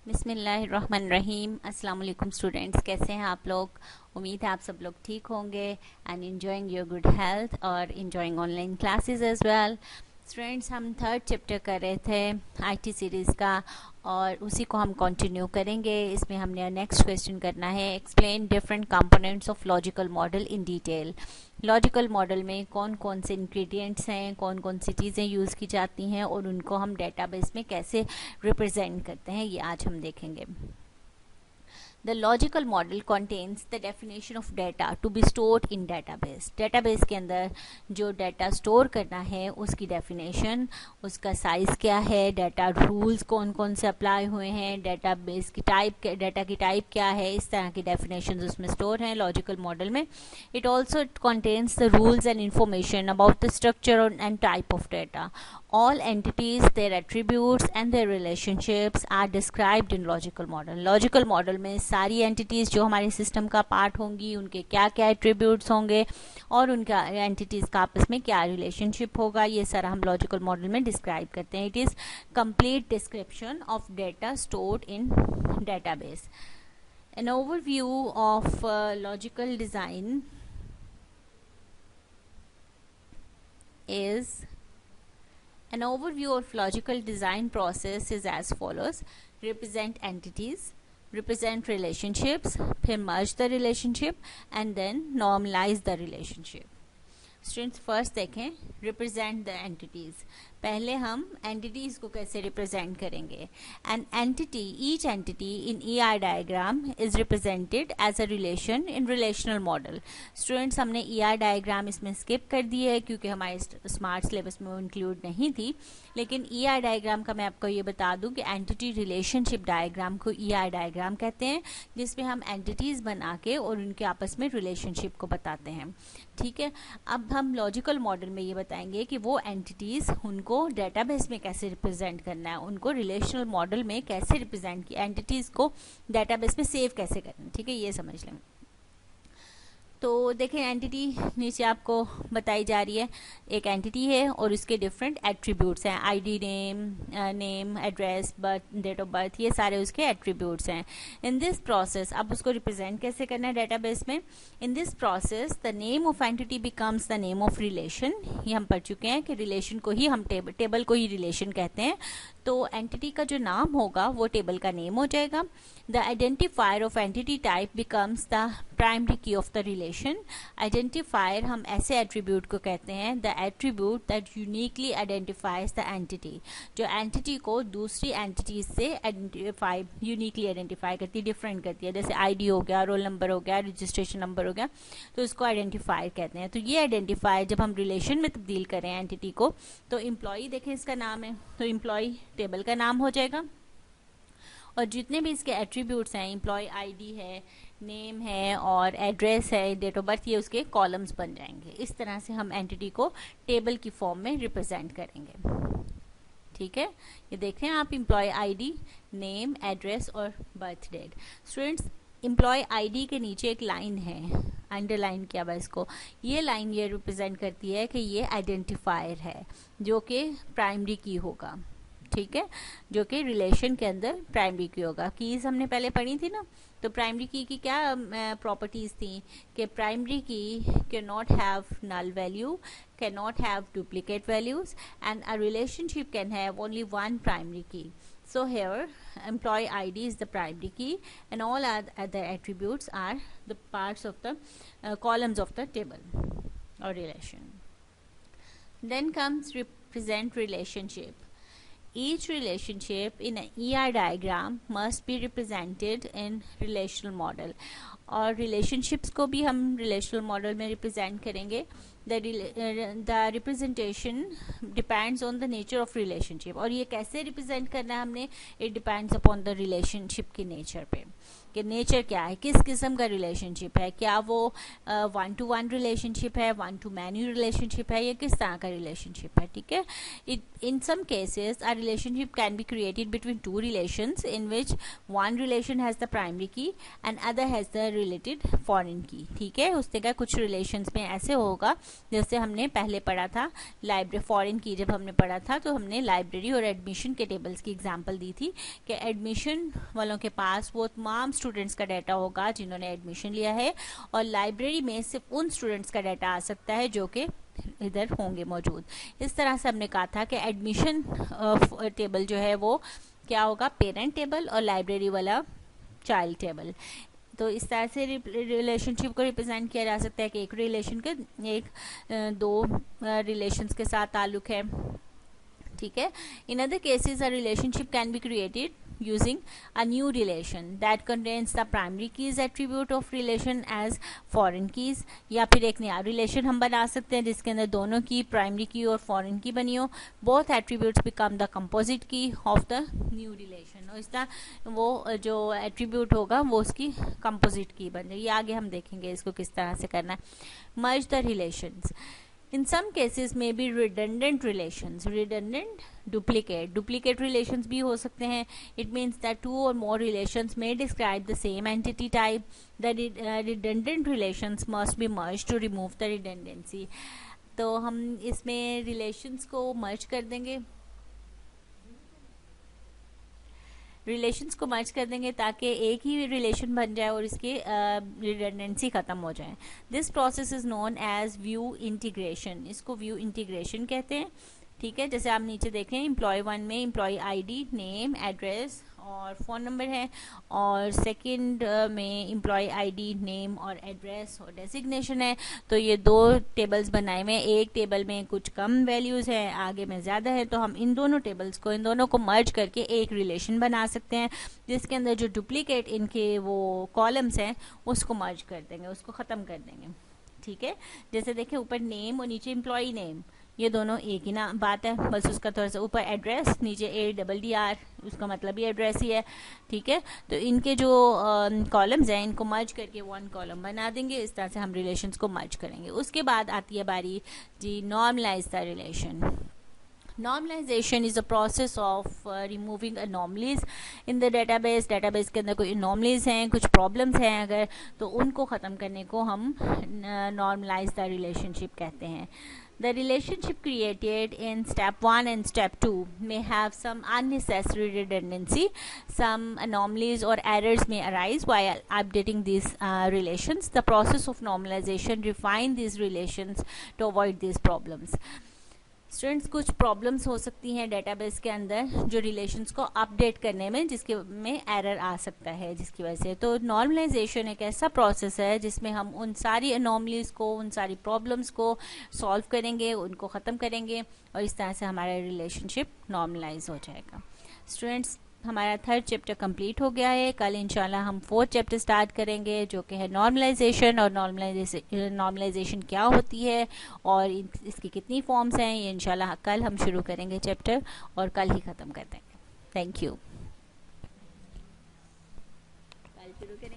बिस्मिल्लाहिर्रहमानिर्रहीम। अस्सलाम वालेकुम स्टूडेंट्स, कैसे हैं आप लोग। उम्मीद है आप सब लोग ठीक होंगे and enjoying your good health और enjoying online classes as well. Students, हम थर्ड चैप्टर कर रहे थे आईटी सीरीज़ का और उसी को हम कंटिन्यू करेंगे। इसमें हमने नेक्स्ट क्वेश्चन करना है, explain different components of logical model in detail. Logical model में कौन कौन से इंग्रेडिएंट्स हैं, कौन कौन सी चीज़ें यूज़ की जाती हैं और उनको हम डेटाबेस में कैसे रिप्रेजेंट करते हैं, ये आज हम देखेंगे। The logical model contains the definition of data to be stored in database. Database के अंदर जो डाटा स्टोर करना है उसकी डेफिनेशन, उसका साइज़ क्या है, डाटा रूल्स कौन कौन से अप्लाई हुए हैं, डाटाबेस की टाइप, डाटा की टाइप क्या है, इस तरह की डेफिनेशन उसमें स्टोर हैं लॉजिकल मॉडल में। It also contains the rules and information about the structure and type of data. All entities, their attributes and their relationships are described in logical model. Logical model में सारी entities जो हमारे system का part होंगी उनके क्या क्या attributes होंगे और उनका एंटिटीज़ का आपस में क्या रिलेशनशिप होगा, ये सारा हम लॉजिकल मॉडल में डिस्क्राइब करते हैं। It is complete description of data stored in database. An overview of logical design is an overview of logical design process is as follows: represent entities, represent relationships, फिर merge the relationship and then normalize the relationship. Students first देखें, represent the entities. पहले हम entities को कैसे represent करेंगे। An entity, each entity in ER diagram is represented as a relation in relational model. Students, हमने ER diagram इसमें skip कर दी है क्योंकि हमारे स्मार्ट सिलेबस में वो इंक्लूड नहीं थी, लेकिन ER डायग्राम का मैं आपको ये बता दूं कि एंटिटी रिलेशनशिप डायग्राम को ER डायग्राम कहते हैं, जिसमें हम एंटिटीज़ बना के और उनके आपस में रिलेशनशिप को बताते हैं। ठीक है, अब हम लॉजिकल मॉडल में ये बताएंगे कि वो एंटिटीज़ उनको डेटाबेस में कैसे रिप्रेजेंट करना है, उनको रिलेशनल मॉडल में कैसे रिप्रेजेंट की, एंटिटीज़ को डेटाबेस में सेव कैसे करना है। ठीक है, ये समझ लें। तो देखें, एंटिटी नीचे आपको बताई जा रही है, एक एंटिटी है और उसके डिफरेंट एट्रीब्यूट्स हैं, ID, name, address, birth, date of birth, ये सारे उसके एट्रीब्यूट्स हैं। इन दिस प्रोसेस, अब उसको रिप्रेजेंट कैसे करना है डेटाबेस में। In this process the name of entity becomes the name of relation. ये हम पढ़ चुके हैं कि रिलेशन को ही हम टेबल को ही रिलेशन कहते हैं, तो एंटिटी का जो नाम होगा वो टेबल का नेम हो जाएगा। The identifier of entity type becomes the primary की ऑफ द रिलेशन। आइडेंटिफायर हम ऐसे एट्रीब्यूट को कहते हैं, the attribute that uniquely identifies the entity, जो एंटिटी को दूसरी एंटिटीज से यूनिकली आइडेंटिफाई करती है, डिफरेंट करती है। जैसे आईडी हो गया, रोल नंबर हो गया, रजिस्ट्रेशन नंबर हो गया, तो इसको आइडेंटिफायर कहते हैं। तो ये आइडेंटिफायर जब हम रिलेशन में तब्दील करें एंटिटी को, तो एम्प्लॉय देखें इसका नाम है, तो एम्प्लॉय टेबल का नाम हो जाएगा और जितने भी इसके एट्रीब्यूट्स हैं, एम्प्लॉय आईडी है, नेम है और एड्रेस है, डेट ऑफ बर्थ, ये उसके कॉलम्स बन जाएंगे। इस तरह से हम एंटिटी को टेबल की फॉर्म में रिप्रेजेंट करेंगे। ठीक है, ये देख रहे हैं आप, एम्प्लॉय आईडी, नेम, एड्रेस और birth date. Students, employ ID के नीचे एक लाइन है, अंडरलाइन किया हुआ इसको, ये लाइन ये रिप्रेजेंट करती है कि ये आइडेंटिफायर है जो कि प्राइमरी की होगा। ठीक है, जो कि रिलेशन के अंदर प्राइमरी की होगा। कीज हमने पहले पढ़ी थी ना, तो प्राइमरी की क्या प्रॉपर्टीज थी कि primary key can not have null value, can not have duplicate values and a relationship can have only one primary key. So here employee ID is the primary key and all other attributes are the parts of the columns of the table or relation. Then comes represent relationship. Each relationship in an ER diagram must be represented in relational model. और relationships को भी हम relational model में represent करेंगे. The representation depends on the nature of relationship. और ये कैसे represent करना है हमने, it depends upon the relationship की nature पे, कि नेचर क्या है, किस किस्म का रिलेशनशिप है, क्या वो 1-to-1 रिलेशनशिप है, 1-to-many रिलेशनशिप है, या किस तरह का रिलेशनशिप है. ठीक है, in some cases a relationship can be created between two relations in which one relation has the primary key and other has the related foreign key. ठीक है, उसने कहा कुछ relations में ऐसे होगा जैसे हमने पहले पढ़ा था लाइब्रेरी फॉरेन की, जब हमने पढ़ा था तो हमने लाइब्रेरी और एडमिशन के टेबल्स की एग्जांपल दी थी कि एडमिशन वालों के पास वो तमाम स्टूडेंट्स का डाटा होगा जिन्होंने एडमिशन लिया है, और लाइब्रेरी में सिर्फ उन स्टूडेंट्स का डाटा आ सकता है जो कि इधर होंगे मौजूद। इस तरह से हमने कहा था कि एडमिशन टेबल जो है वो क्या होगा, पेरेंट टेबल, और लाइब्रेरी वाला चाइल्ड टेबल। तो इस तरह से रिलेशनशिप को रिप्रेजेंट किया जा सकता है कि एक रिलेशन के दो रिलेशंस के साथ ताल्लुक है, ठीक है। In other cases a relationship can be created using a new relation that contains the primary keys attribute of relation as foreign keys, या फिर एक नया रिलेशन हम बना सकते हैं जिसके अंदर दोनों की प्राइमरी की और फॉरेन की बनी हो। Both attributes become the composite key of the new relation, और इस तरह वो जो एट्रीब्यूट होगा वो उसकी कंपोजिट की बन जाएगी। आगे हम देखेंगे इसको किस तरह से करना है। Merge the relations, in some cases may be redundant relations, redundant duplicate relations भी हो सकते हैं। It means that two or more relations may describe the same entity type. The redundant relations must be merged to remove the redundancy. तो हम इसमें relations को merge कर देंगे, रिलेशंस को मर्ज कर देंगे ताकि एक ही रिलेशन बन जाए और इसकी रिडंडेंसी खत्म हो जाए। This process is known as view integration, इसको व्यू इंटीग्रेशन कहते हैं, ठीक है। जैसे आप नीचे देखें एम्प्लॉय 1 में एम्प्लॉय आईडी, नेम, एड्रेस और फ़ोन नंबर है, और सेकंड में एम्प्लॉय आईडी, नेम और एड्रेस और डेजिग्नेशन है। तो ये दो टेबल्स बनाए हुए हैं, एक टेबल में कुछ कम वैल्यूज़ हैं, आगे में ज़्यादा है, तो हम इन दोनों टेबल्स को, इन दोनों को मर्ज करके एक रिलेशन बना सकते हैं जिसके अंदर जो डुप्लीकेट इनके वो कॉलम्स हैं उसको मर्ज कर देंगे, उसको ख़त्म कर देंगे, ठीक है। जैसे देखें ऊपर नेम और नीचे एम्प्लॉय नेम, ये दोनों एक ही ना बात है, बस उसका थोड़ा सा ऊपर एड्रेस, नीचे ADDR, उसका मतलब ही एड्रेस ही है, ठीक है। तो इनके जो कॉलम्स हैं इनको मर्ज करके वन कॉलम बना देंगे। इस तरह से हम रिलेशंस को मर्ज करेंगे। उसके बाद आती है बारी जी normalise the relation. Normalization is a process of removing anomalies in the database. database के अंदर कोई anomalies हैं, कुछ problems हैं अगर, तो उनको ख़त्म करने को हम normalize the relationship कहते हैं। The relationship created in step 1 and step 2 may have some unnecessary redundancy. Some anomalies or errors may arise while updating these relations. The process of normalization refine these relations to avoid these problems. Students, कुछ problems हो सकती हैं database के अंदर जो relations को update करने में, जिसके में एरर आ सकता है जिसकी वजह से। तो नॉर्मलाइजेशन एक ऐसा प्रोसेस है जिसमें हम उन सारी एनॉमलीज को, उन सारी प्रॉब्लम्स को सॉल्व करेंगे, उनको ख़त्म करेंगे, और इस तरह से हमारा रिलेशनशिप नॉर्मलाइज हो जाएगा। स्टूडेंट्स, हमारा 3rd चैप्टर कंप्लीट हो गया है। कल इंशाल्लाह हम 4th चैप्टर स्टार्ट करेंगे जो कि है नॉर्मलाइजेशन, और नॉर्मलाइजेशन क्या होती है और इसकी कितनी फॉर्म्स हैं, ये इंशाल्लाह कल हम शुरू करेंगे चैप्टर, और कल ही ख़त्म कर देंगे। Thank you. कल शुरू करेंगे।